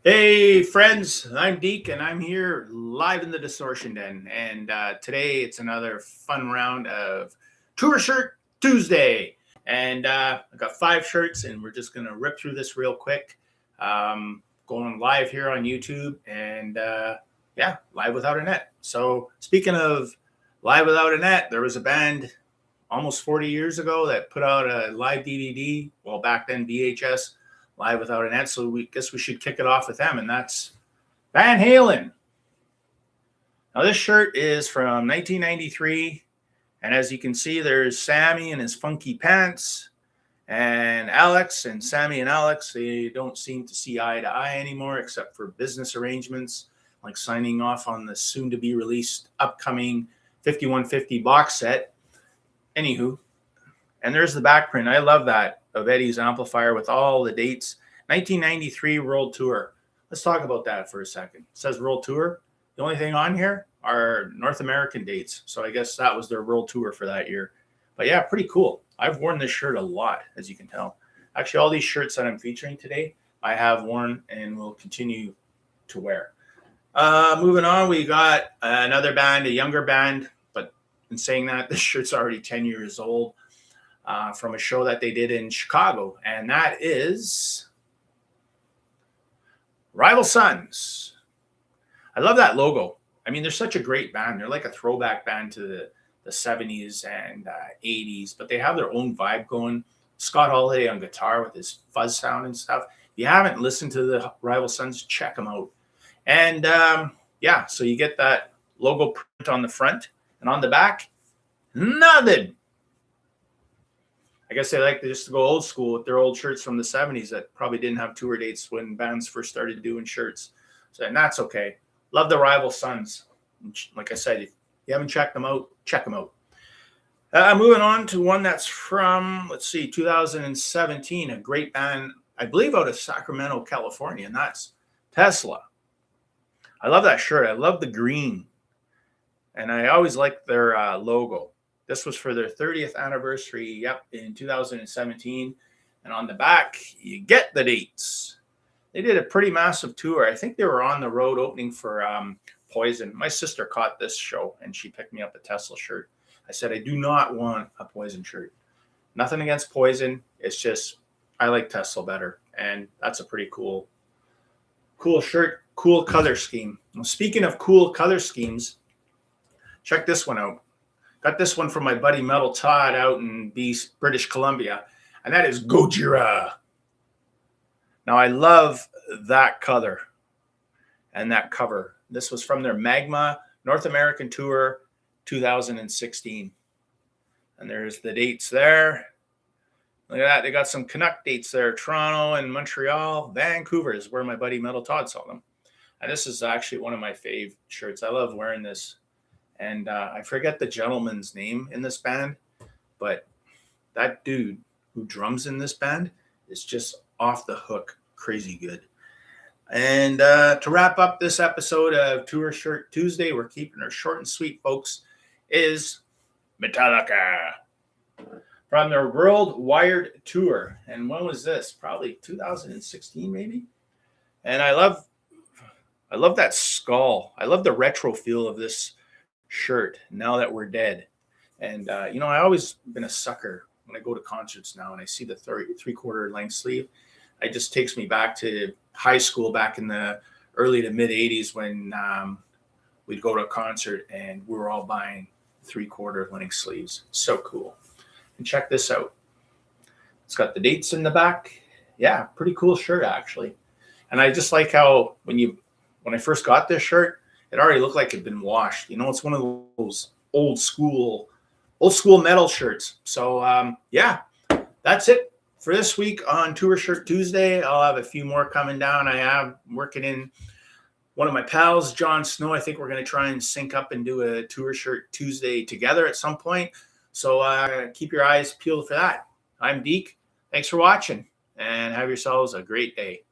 Hey, friends, I'm Deke, and I'm here live in the Distortion Den. And today it's another fun round of Tour Shirt Tuesday. And I've got 5 shirts, and we're just going to rip through this real quick. Going live here on YouTube, and yeah, live without a net. So, speaking of live without a net, there was a band almost 40 years ago that put out a live DVD. Well, back then, VHS. Live without a net, so we guess we should kick it off with them, and that's Van Halen. Now, this shirt is from 1993, and as you can see, there's Sammy and his funky pants, and Alex, and Sammy and Alex, they don't seem to see eye to eye anymore, except for business arrangements, like signing off on the soon-to-be-released upcoming 5150 box set. Anywho, and there's the back print. I love that, of Eddie's amplifier with all the dates. 1993 World Tour. Let's talk about that for a second. It says World Tour. The only thing on here are North American dates. So I guess that was their World Tour for that year. But yeah, pretty cool. I've worn this shirt a lot, as you can tell. Actually, all these shirts that I'm featuring today, I have worn and will continue to wear. Moving on, we got another band, a younger band. But in saying that, this shirt's already 10 years old. From a show that they did in Chicago, and that is Rival Sons. I love that logo. I mean, they're such a great band. They're like a throwback band to the 70s and 80s, but they have their own vibe going. Scott Holiday on guitar with his fuzz sound and stuff. If you haven't listened to the Rival Sons, check them out. And yeah, so you get that logo print on the front, and on the back, nothing. I guess they like to just go old school with their old shirts from the 70s that probably didn't have tour dates when bands first started doing shirts. So, and that's okay. Love the Rival Sons. Like I said, if you haven't checked them out, check them out. Moving on to one that's from, 2017, a great band, I believe out of Sacramento, California, and that's Tesla. I love that shirt. I love the green. And I always like their logo. This was for their 30th anniversary, in 2017. And on the back, you get the dates. They did a pretty massive tour. I think they were on the road opening for Poison. My sister caught this show, and she picked me up a Tesla shirt. I said, I do not want a Poison shirt. Nothing against Poison. It's just, I like Tesla better. And that's a pretty cool shirt, cool color scheme. Well, speaking of cool color schemes, check this one out. Got this one from my buddy Metal Todd out in British Columbia, and that is Gojira. Now, I love that color and that cover. This was from their Magma North American Tour 2016. And there's the dates there. Look at that. They got some Canuck dates there. Toronto and Montreal. Vancouver is where my buddy Metal Todd saw them. And this is actually one of my fave shirts. I love wearing this. And I forget the gentleman's name in this band, but that dude who drums in this band is just off the hook, crazy good. And to wrap up this episode of Tour Shirt Tuesday, we're keeping her short and sweet, folks, is Metallica from their World Wired Tour. And when was this? Probably 2016, maybe. And I love that skull. I love the retro feel of this shirt now that we're dead. And I always been a sucker when I go to concerts now and I see the 3/4 length sleeve. It just takes me back to high school back in the early to mid 80s when we'd go to a concert and we were all buying 3/4 length sleeves. So cool. And check this out. It's got the dates in the back. Yeah, pretty cool shirt actually. And I just like how when I first got this shirt, it already looked like it'd been washed. It's one of those old school metal shirts. So yeah, that's it for this week on Tour Shirt Tuesday. I'll have a few more coming down. I am working in one of my pals, John Snow. I think we're going to try and sync up and do a Tour Shirt Tuesday together at some point. So keep your eyes peeled for that. I'm Deke. Thanks for watching, and have yourselves a great day.